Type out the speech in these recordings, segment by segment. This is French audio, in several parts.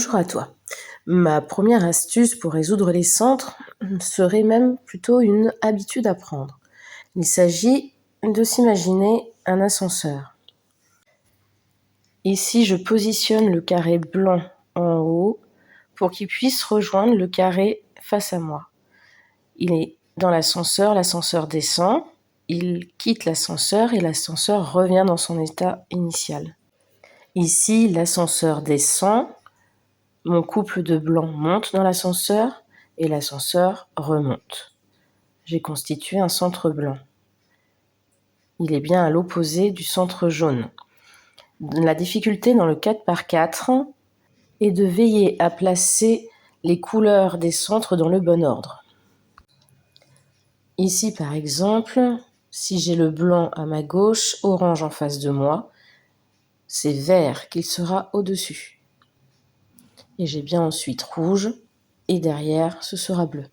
Bonjour à toi. Ma première astuce pour résoudre les centres serait même plutôt une habitude à prendre. Il s'agit de s'imaginer un ascenseur. Ici, je positionne le carré blanc en haut pour qu'il puisse rejoindre le carré face à moi. Il est dans l'ascenseur descend, il quitte l'ascenseur et l'ascenseur revient dans son état initial. Ici, l'ascenseur descend, mon couple de blanc monte dans l'ascenseur et l'ascenseur remonte. J'ai constitué un centre blanc. Il est bien à l'opposé du centre jaune. La difficulté dans le 4x4 est de veiller à placer les couleurs des centres dans le bon ordre. Ici, par exemple, si j'ai le blanc à ma gauche, orange en face de moi, c'est vert qu'il sera au-dessus. Et j'ai bien ensuite rouge, et derrière, ce sera bleu.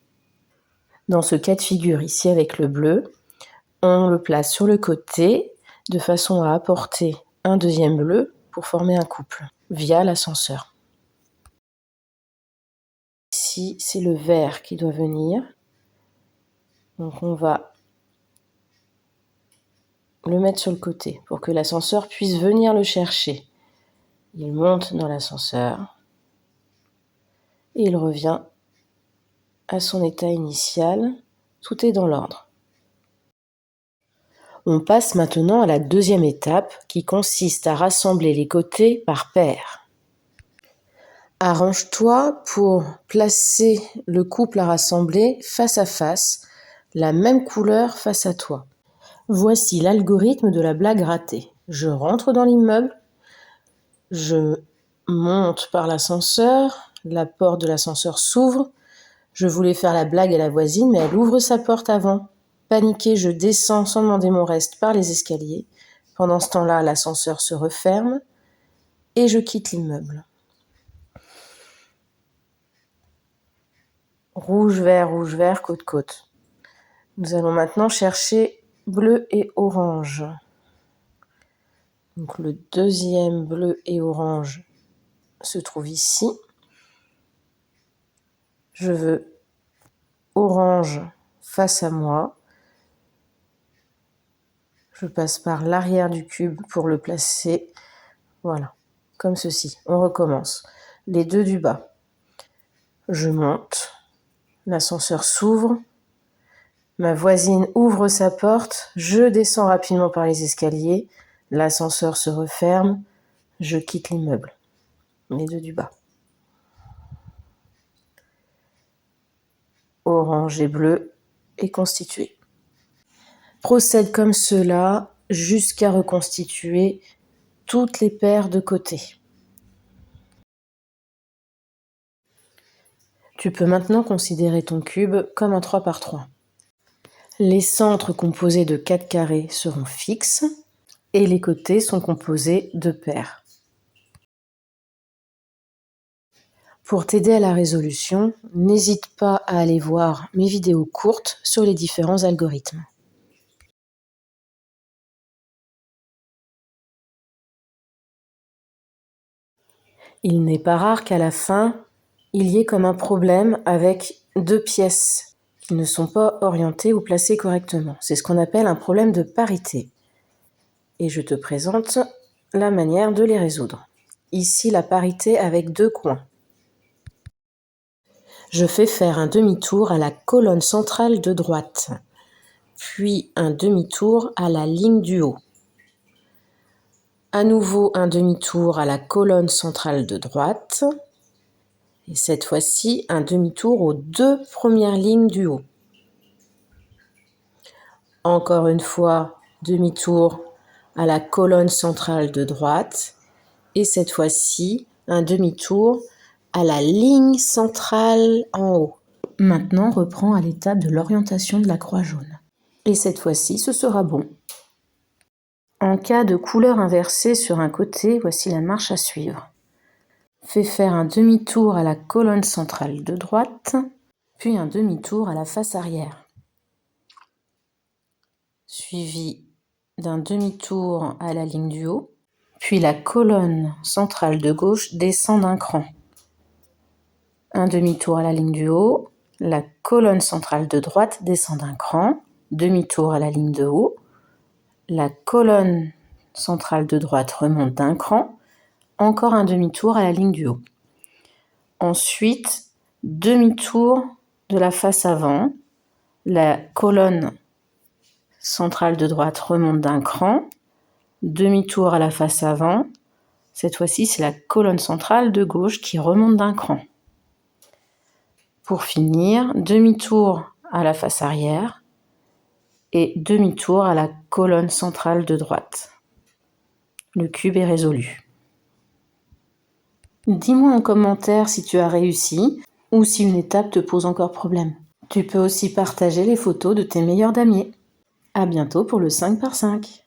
Dans ce cas de figure ici avec le bleu, on le place sur le côté de façon à apporter un deuxième bleu pour former un couple via l'ascenseur. Ici, c'est le vert qui doit venir. Donc on va le mettre sur le côté pour que l'ascenseur puisse venir le chercher. Il monte dans l'ascenseur et il revient à son état initial. Tout est dans l'ordre. On passe maintenant à la deuxième étape qui consiste à rassembler les côtés par paires. Arrange-toi pour placer le couple à rassembler face à face, la même couleur face à toi. Voici l'algorithme de la blague ratée. Je rentre dans l'immeuble, je monte par l'ascenseur, la porte de l'ascenseur s'ouvre, je voulais faire la blague à la voisine, mais elle ouvre sa porte avant. Paniquée, je descends sans demander mon reste par les escaliers. Pendant ce temps-là, l'ascenseur se referme et je quitte l'immeuble. Rouge, vert, côte. Nous allons maintenant chercher bleu et orange. Donc le deuxième bleu et orange se trouve ici. Je veux orange face à moi. Je passe par l'arrière du cube pour le placer. Voilà, comme ceci. On recommence. Les deux du bas. Je monte. L'ascenseur s'ouvre. Ma voisine ouvre sa porte. Je descends rapidement par les escaliers. L'ascenseur se referme. Je quitte l'immeuble. Les deux du bas. Orange et bleu est constitué. Procède comme cela jusqu'à reconstituer toutes les paires de côtés. Tu peux maintenant considérer ton cube comme un 3x3. Les centres composés de 4 carrés seront fixes et les côtés sont composés de paires. Pour t'aider à la résolution, n'hésite pas à aller voir mes vidéos courtes sur les différents algorithmes. Il n'est pas rare qu'à la fin, il y ait comme un problème avec deux pièces qui ne sont pas orientées ou placées correctement. C'est ce qu'on appelle un problème de parité. Et je te présente la manière de les résoudre. Ici, la parité avec deux coins. Je fais faire un demi-tour à la colonne centrale de droite, puis un demi-tour à la ligne du haut. À nouveau un demi-tour à la colonne centrale de droite, et cette fois-ci un demi-tour aux deux premières lignes du haut. Encore une fois, demi-tour à la colonne centrale de droite, et cette fois-ci un demi-tour à la ligne centrale en haut. Maintenant, reprends à l'étape de l'orientation de la croix jaune. Et cette fois-ci, ce sera bon. En cas de couleur inversée sur un côté, voici la marche à suivre. Fais faire un demi-tour à la colonne centrale de droite, puis un demi-tour à la face arrière. Suivi d'un demi-tour à la ligne du haut, puis la colonne centrale de gauche descend d'un cran. Un demi-tour à la ligne du haut. La colonne centrale de droite descend d'un cran. Demi-tour à la ligne de haut. La colonne centrale de droite remonte d'un cran. Encore un demi-tour à la ligne du haut. Ensuite, demi-tour de la face avant. La colonne centrale de droite remonte d'un cran. Demi-tour à la face avant. Cette fois-ci, c'est la colonne centrale de gauche qui remonte d'un cran. Pour finir, demi-tour à la face arrière et demi-tour à la colonne centrale de droite. Le cube est résolu. Dis-moi en commentaire si tu as réussi ou si une étape te pose encore problème. Tu peux aussi partager les photos de tes meilleurs damiers. À bientôt pour le 5 par 5.